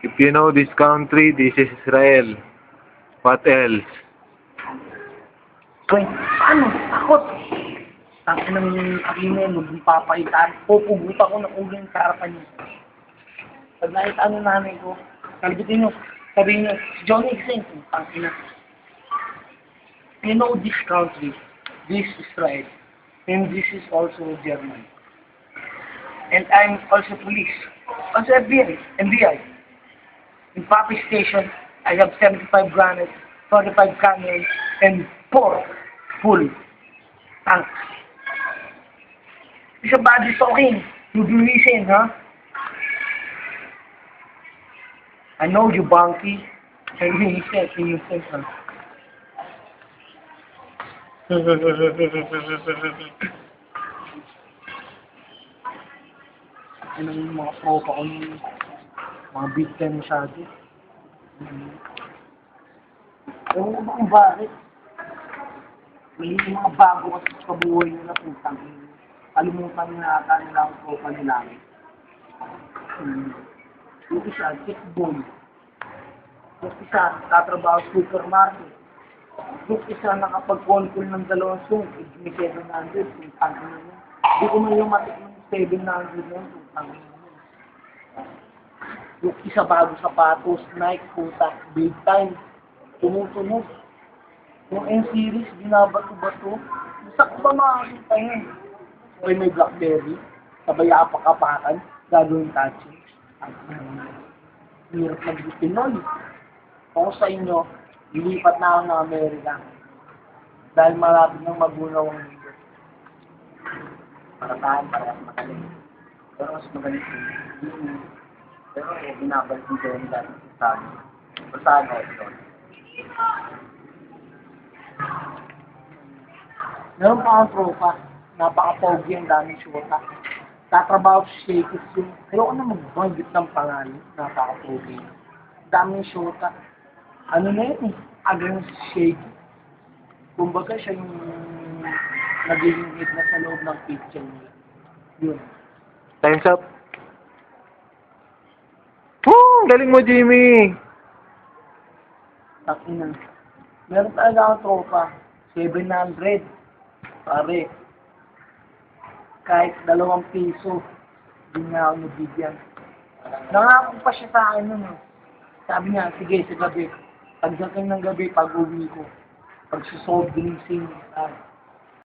If you know this country, this is Israel. What else? Wait, ano? Takot! Tangin ng agime, magpapaitan. Pupugutan ko ng uging sa harapan niyo. Pag nakita ano nanay ko, kalibutin niyo, sabihin niyo, Johnny Xing, tangin na. You know this country, this is Israel, and this is also Germany. And I'm also police, also FBI. In Papi Station, I have 75 grenades, 45 cannons, and 4 full tanks. Somebody's talking. You do listen, huh? I know you, Bunky. And you said, huh? Ano yung mga tropa ko yung mga big time masyado. Ewan ko ba kung bakit? May mga bago kasi sa kabuhay nila putang. Kalimutan na ata nila ang tropa nila. Yung isa, kickball. Yung isa, tatrabaho sa supermarket. Yung isa, nakapag-control ng 200, may 700, putang na yun. Hindi ko man yung matik ng 700 na yun, putang na yun. Yung isa, bago sapatos, Nike, putak, big time. Tumutunog. Yung N-series, binabato-bato. Saan ba makakita yun? Okay, may Blackberry, sabay apak-apakan, gagawin touching. Hirap mag-Pinoy. Kung sa inyo, lilipat na ako ng Amerika. Dahil malapit ng magunaw ang mundo. Para tayo, parehas magaling. Pero mas magaling yun. Pero binabalik din kayo ng dahil sa sabi. Basta ano ito. Meron pa ang tropa. Napaka-pogi ang daming syota. Tatrabaho sa Shakey's yun. Ayoko na magbanggit ng pangalan. Napaka-pogi. Daming syota. Ano na yun eh? Agang Shakey. Kumbaga siya yung nagiging hit na sa loob ng kitchen nila. Yun. Time's up. Woo! Galing mo, Jimmy! Takinan. Meron talaga akong tropa. 700. Pare. Kahit 2 piso, hindi niya ako nabigyan. Nangako pa siya sa akin nun. Sabi niya, sige sa gabi. Pagdating ng gabi, pag-uwi ko, pag-sosold drinks